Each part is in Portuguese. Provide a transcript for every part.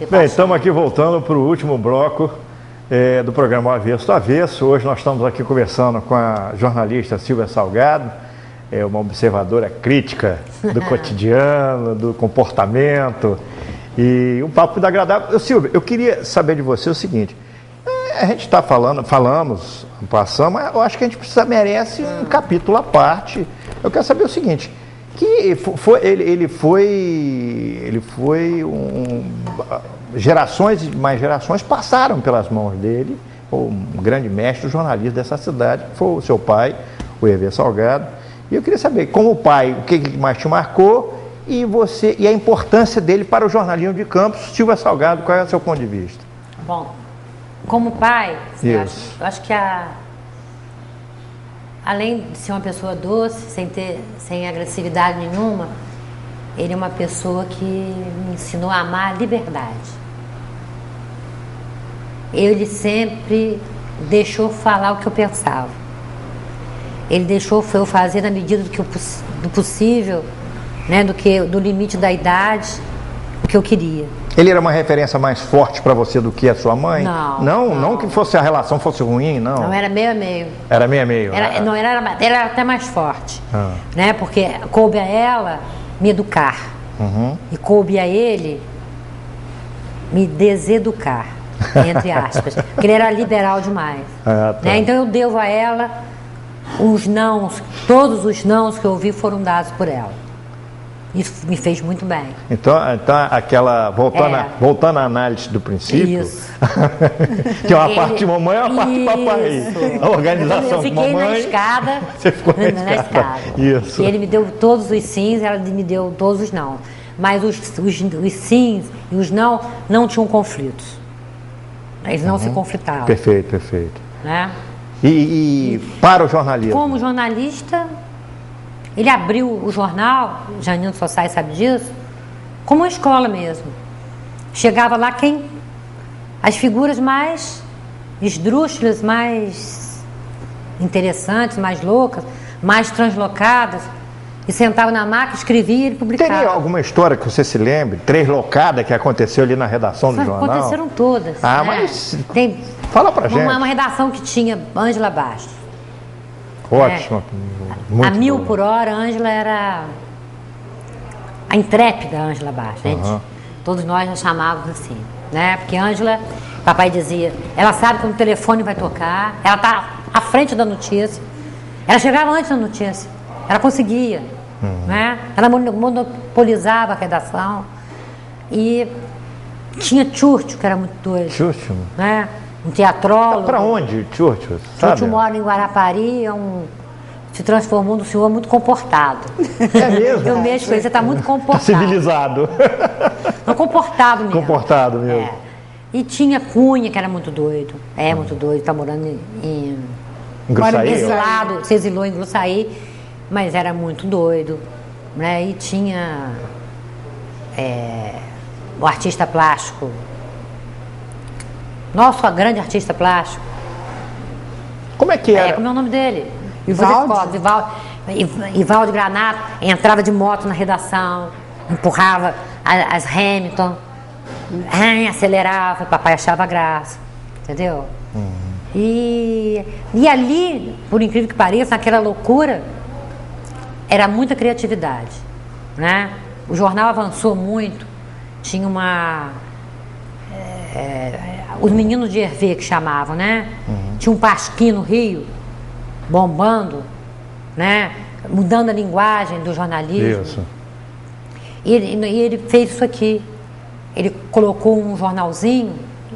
Bem, estamos aqui voltando para o último bloco do programa Avesso do Avesso. Hoje nós estamos aqui conversando com a jornalista Silvia Salgado, uma observadora crítica do cotidiano, do comportamento, e um papo muito agradável. Silvia, eu queria saber de você o seguinte: a gente está passamos, mas eu acho que a gente merece um capítulo à parte. Eu quero saber o seguinte: que ele foi gerações e mais gerações passaram pelas mãos dele, um grande mestre jornalista dessa cidade, que foi o seu pai, o Hervé Salgado. E eu queria saber, como pai, o que mais te marcou e a importância dele para o jornalismo de Campos. Silvia Salgado, qual é o seu ponto de vista? Bom, como pai, eu acho que além de ser uma pessoa doce, sem agressividade nenhuma, ele é uma pessoa que me ensinou a amar a liberdade. Ele sempre deixou falar o que eu pensava. Ele deixou eu fazer na medida do possível, né, do limite da idade, o que eu queria. Ele era uma referência mais forte para você do que a sua mãe? Não que a relação fosse ruim, não. Não, era meio a meio. Era meio a meio. Era até mais forte, né? Porque coube a ela me educar, e coube a ele me deseducar, entre aspas, porque ele era liberal demais. Né? Então eu devo a ela todos os nãos que eu ouvi foram dados por ela. Isso me fez muito bem. Então voltando à análise do princípio, isso. Que é uma parte de mamãe e uma parte de papai. A organização de mamãe. Eu fiquei na escada. Você ficou na escada. Isso. E ele me deu todos os sims, ela me deu todos os não. Mas os sims e os não tinham conflitos. Eles não se conflitavam. Perfeito. Né? E para o jornalismo? Como jornalista, ele abriu o jornal, Janino Sossai sabe disso, como uma escola mesmo. Chegava lá as figuras mais esdrúxulas, mais interessantes, mais loucas, mais translocadas, e sentava na máquina, escrevia e publicava. Teria alguma história que você se lembre, translocada, que aconteceu ali na redação do jornal? Aconteceram todas. Né? Mas fala pra gente. Uma redação que tinha Ângela Bastos. Ótimo. A 1000 por hora, a Ângela era a intrépida Ângela Bastos. Todos nós a chamávamos assim, né? Porque Ângela, papai dizia, ela sabe quando o telefone vai tocar, ela está à frente da notícia, ela chegava antes da notícia, ela conseguia, né? Ela monopolizava a redação. E tinha Tchurcho, que era muito doido. Tchurcho? Né? Um teatrólogo. Para onde, Tchurcho? Tchurcho mora em Guarapari, se transformou num senhor muito comportado. É mesmo? Eu mexo com ele, você está muito comportado. Civilizado. Não, comportado mesmo. Comportado mesmo. E tinha Cunha, que era muito doido. Muito doido, está morando em Gruçaí? Se exilou em Gruçaí, mas era muito doido. Né? E tinha o artista plástico. Nosso grande artista plástico. Como é que era? Como é o nome dele? Ivaldo Granato entrava de moto na redação, empurrava as Hamilton, acelerava, papai achava graça, entendeu? E ali, por incrível que pareça, naquela loucura, era muita criatividade, né? O jornal avançou muito, tinha os meninos de Hervé que chamavam, né? Tinha um Pasquim no Rio, bombando, né? Mudando a linguagem do jornalismo. Isso. E ele fez isso aqui. Ele colocou um jornalzinho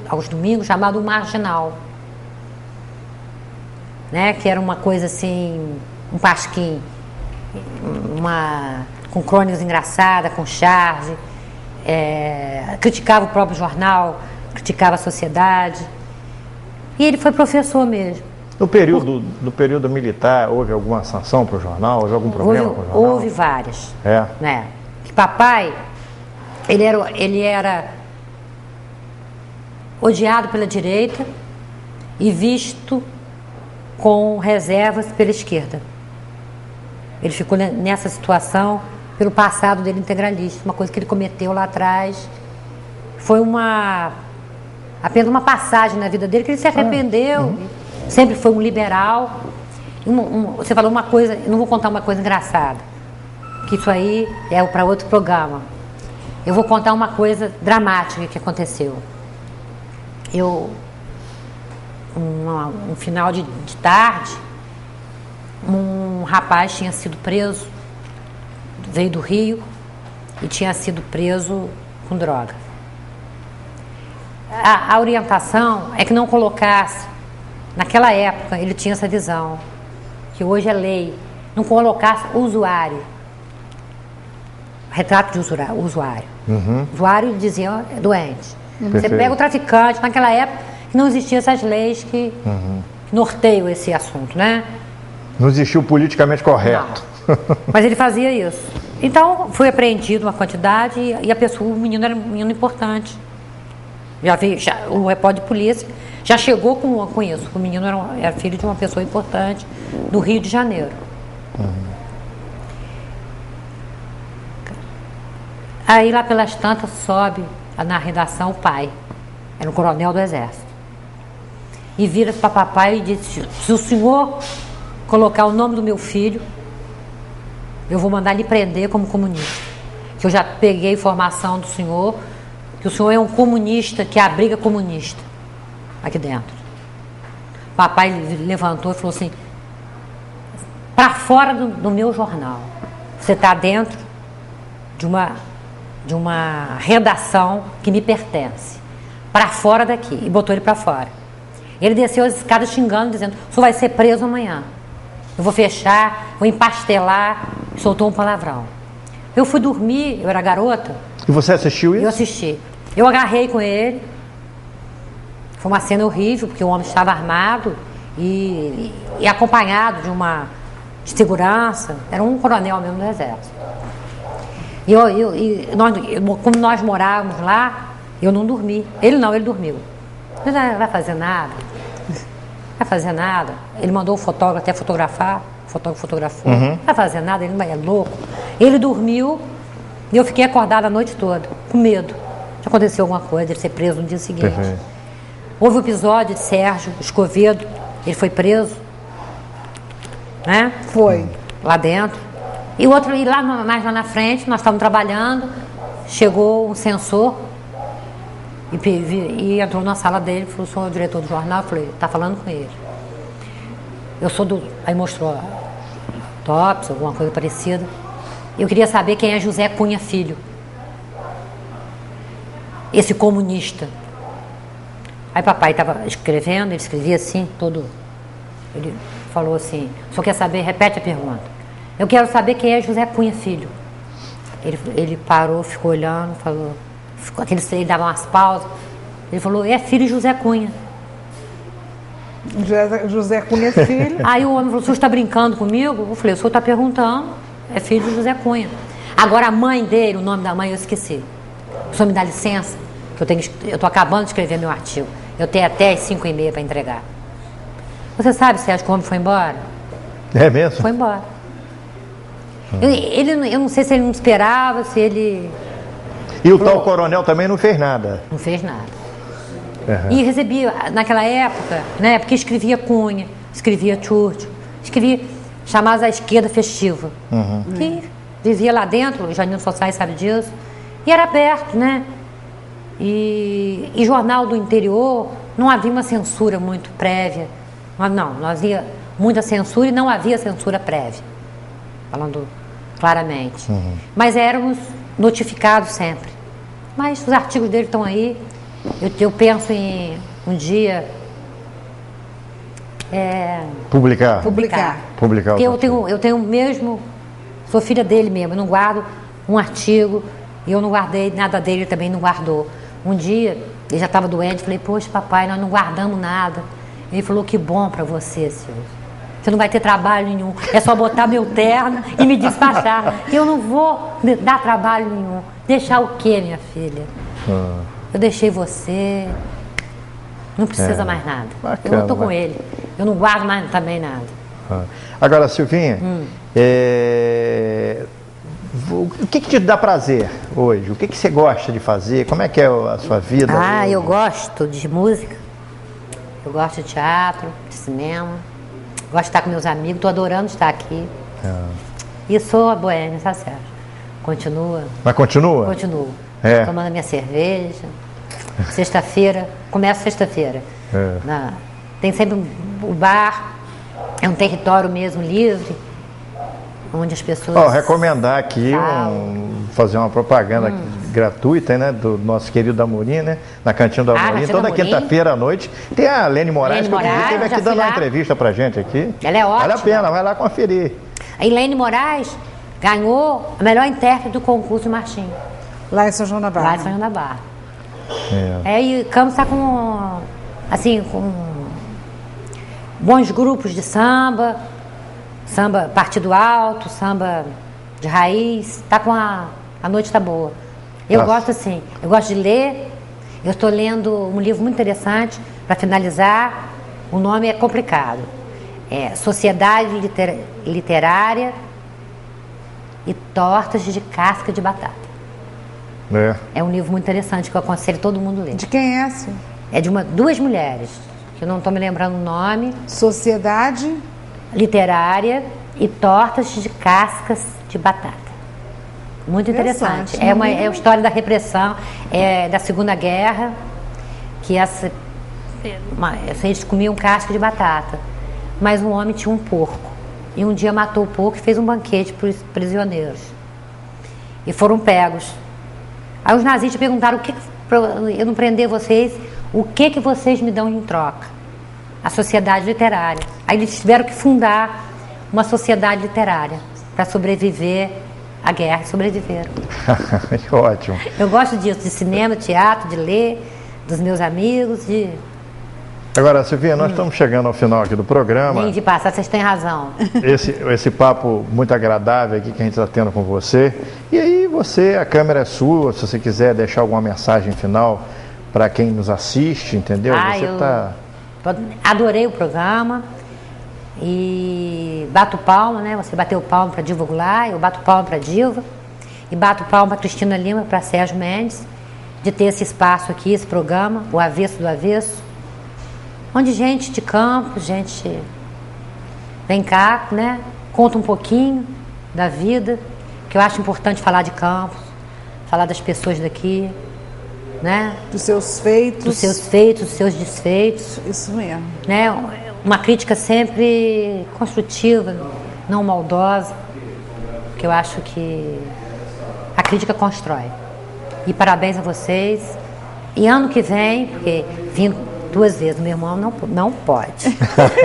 aos domingos chamado Marginal, né? Que era uma coisa assim, um Pasquim, com crônicas engraçadas, com charge, criticava o próprio jornal, criticava a sociedade. E ele foi professor mesmo. No período militar, houve alguma sanção para o jornal? Houve algum problema com o jornal? Houve várias. Né? Que papai, ele era odiado pela direita e visto com reservas pela esquerda. Ele ficou nessa situação pelo passado dele integralista, uma coisa que ele cometeu lá atrás foi apenas uma passagem na vida dele, que ele se arrependeu, sempre foi um liberal. Você falou uma coisa, eu não vou contar uma coisa engraçada, que isso aí é para outro programa. Eu vou contar uma coisa dramática que aconteceu. Um final de tarde, um rapaz tinha sido preso, veio do Rio e tinha sido preso com droga. A orientação é que não colocasse, naquela época ele tinha essa visão, que hoje é lei, não colocasse usuário, retrato de usuário. O usuário dizia doente. Você pega o traficante, naquela época não existiam essas leis que norteiam esse assunto, né? Não existiu politicamente correto. Não. Mas ele fazia isso. Então foi apreendido uma quantidade e a pessoa, o menino era um menino importante. O repórter de polícia já chegou com isso. O menino era filho de uma pessoa importante do Rio de Janeiro. Aí lá pelas tantas sobe na redação o pai, era um coronel do exército, e vira para papai e diz: se o senhor colocar o nome do meu filho, eu vou mandar lhe prender como comunista, que eu já peguei informação do senhor, que o senhor é um comunista que abriga comunista aqui dentro. Papai levantou e falou assim: para fora do meu jornal, você está dentro de uma redação que me pertence, para fora daqui, e botou ele para fora. Ele desceu as escadas xingando, dizendo: o senhor vai ser preso amanhã, eu vou fechar, vou empastelar. Soltou um palavrão. Eu fui dormir, eu era garota. E você assistiu isso? Eu assisti. Eu agarrei com ele, foi uma cena horrível, porque o homem estava armado e acompanhado de segurança, era um coronel mesmo do exército. Como nós morávamos lá, eu não dormi. Ele dormiu. Ele não vai fazer nada. Vai fazer nada. Ele mandou o fotógrafo até fotografar. O fotógrafo fotografou. Não vai fazer nada, ele é louco. Ele dormiu e eu fiquei acordada a noite toda, com medo. Já aconteceu alguma coisa, ele ser preso no dia seguinte. Houve um episódio de Sérgio Escovedo, ele foi preso. Né? Foi. Lá dentro. E mais lá na frente, nós estávamos trabalhando, chegou um censor e entrou na sala dele, falou: sou o diretor do jornal. Eu falei: está falando com ele. Aí mostrou a autópsia, alguma coisa parecida. Eu queria saber quem é José Cunha Filho, esse comunista. Aí papai estava escrevendo, ele escrevia assim, ele falou assim: o senhor quer saber? Repete a pergunta. Eu quero saber quem é José Cunha Filho. Ele parou, ficou olhando, falou, ele dava umas pausas. Ele falou: é filho de José Cunha. José Cunha Filho. Aí o homem falou: o senhor está brincando comigo? Eu falei: o senhor está perguntando, é filho de José Cunha. Agora a mãe dele, o nome da mãe eu esqueci. O senhor me dá licença, que eu estou acabando de escrever meu artigo. Eu tenho até as 5h30 para entregar. Você sabe, Sérgio, que o homem foi embora? É mesmo? Foi embora. Eu não sei se ele não esperava, se ele... E o tal coronel também não fez nada? Não fez nada. E recebia, naquela época, né, porque escrevia Cunha, escrevia Churchill, chamava a esquerda festiva. Que vivia lá dentro, o Janino Sossai sabe disso, e era aberto, né? E jornal do interior, não havia uma censura muito prévia. Não havia muita censura e não havia censura prévia. Falando claramente. Mas éramos notificados sempre. Mas os artigos dele estão aí. Eu penso em um dia publicar. Porque eu tenho mesmo, sou filha dele mesmo, eu não guardo um artigo, e eu não guardei nada dele, ele também não guardou. Um dia, ele já estava doente, falei: poxa, papai, nós não guardamos nada. Ele falou: que bom para você, senhor. Você não vai ter trabalho nenhum, é só botar meu terno e me despachar. Eu não vou dar trabalho nenhum. Deixar o quê, minha filha? Eu deixei você, não precisa mais nada. Bacana, eu não estou com ele, eu não guardo mais também nada. Agora, Silvinha, o que te dá prazer hoje? O que você gosta de fazer? Como é que é a sua vida? Ah, eu gosto de música, eu gosto de teatro, de cinema, gosto de estar com meus amigos, estou adorando estar aqui. E sou a boêmia, sabe, Sérgio? Continua. Mas continua? Continuo. É. Tomando minha cerveja. Sexta-feira, começa sexta-feira. Tem sempre o bar, é um território mesmo livre, onde as pessoas... recomendar aqui, fazer uma propaganda gratuita, né, do nosso querido Amorim, né, na Cantina do Amorim. Toda quinta-feira à noite tem a Lene Moraes, que esteve aqui dando uma entrevista pra gente aqui. Ela é ótima. Vale a pena, vai lá conferir. A Lene Moraes ganhou a melhor intérprete do concurso Martim. Lá em São João da Barra. Lá em São João da Barra. E Campos está com bons grupos de samba partido alto, samba de raiz, a noite está boa. Eu gosto assim, eu gosto de ler, eu estou lendo um livro muito interessante, para finalizar, o nome é complicado, Sociedade Literária e Tortas de Casca de Batata. É um livro muito interessante que eu aconselho todo mundo a ler. De quem é esse? É de duas mulheres, que eu não estou me lembrando o nome. Sociedade Literária e Tortas de Cascas de Batata. Muito interessante. É uma história da repressão, da Segunda Guerra, que eles comiam casca de batata. Mas um homem tinha um porco. E um dia matou o porco e fez um banquete para os prisioneiros. E foram pegos. Aí os nazistas perguntaram, para eu não prender vocês, o que vocês me dão em troca? A sociedade literária. Aí eles tiveram que fundar uma sociedade literária para sobreviver à guerra, e sobreviveram. Ótimo. Eu gosto disso, de cinema, teatro, de ler, dos meus amigos, Agora, Silvinha, nós estamos chegando ao final aqui do programa. Nem de passar, vocês têm razão. Esse papo muito agradável aqui que a gente está tendo com você. E aí a câmera é sua, se você quiser deixar alguma mensagem final para quem nos assiste, entendeu? Adorei o programa e bato palma, né? Você bateu palma para Dilva Goulart, eu bato palma para Dilva e bato palma para Cristina Lima, para Sérgio Mendes, de ter esse espaço aqui, esse programa, o Avesso do Avesso, onde gente de campo, gente vem cá, né? Conta um pouquinho da vida, que eu acho importante falar de Campos, falar das pessoas daqui, né? Dos seus feitos. Dos seus feitos, dos seus desfeitos. Isso mesmo. Né? Uma crítica sempre construtiva, não maldosa, porque eu acho que a crítica constrói. E parabéns a vocês. E ano que vem, porque vim 2 vezes, meu irmão não pode.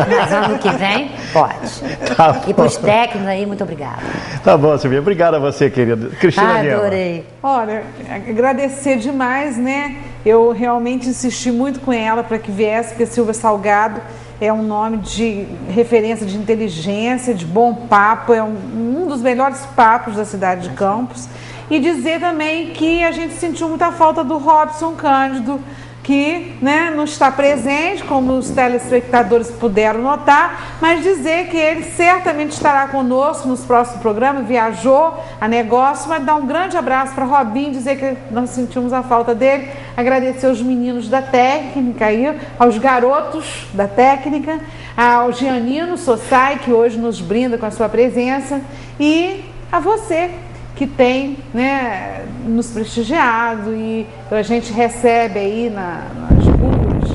Mas ano que vem, pode. Tá bom. E para os técnicos aí, muito obrigada. Tá bom, Silvia. Obrigado a você, querida. Cristina Lima. Adorei. Olha, agradecer demais, né? Eu realmente insisti muito com ela para que viesse, porque Silvia Salgado é um nome de referência de inteligência, de bom papo, é um dos melhores papos da cidade de Campos. E dizer também que a gente sentiu muita falta do Robson Cândido, que, né, não está presente, como os telespectadores puderam notar, mas dizer que ele certamente estará conosco nos próximos programas, viajou a negócio, mas dar um grande abraço para Robinho, dizer que nós sentimos a falta dele, agradecer aos meninos da técnica aí, aos garotos da técnica, ao Gianino Sossai, que hoje nos brinda com a sua presença, e a você, que tem, né, nos prestigiado, e a gente recebe aí nas ruas,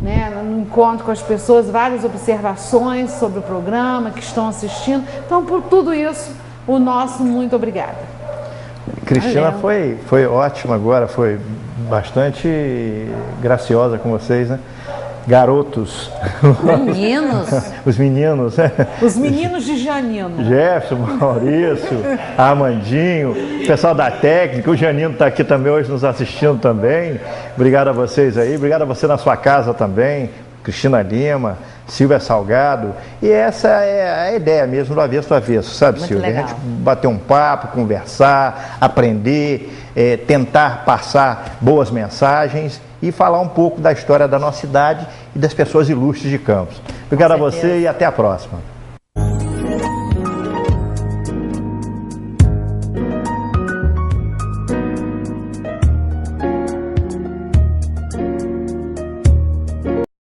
né, no encontro com as pessoas, várias observações sobre o programa, que estão assistindo. Então, por tudo isso, o nosso muito obrigada. Cristina foi ótima agora, foi bastante graciosa com vocês, né? Garotos. Meninos. Os meninos, né? Os meninos de Janino. Jefferson, Maurício, Armandinho, o pessoal da técnica, o Janino está aqui também hoje nos assistindo também. Obrigado a vocês aí, obrigado a você na sua casa também, Cristina Lima, Silvia Salgado. E essa é a ideia mesmo do Avesso do Avesso, sabe, Muito Silvia? legal. A gente bater um papo, conversar, aprender, tentar passar boas mensagens e falar um pouco da história da nossa cidade e das pessoas ilustres de Campos. Obrigado a você e até a próxima.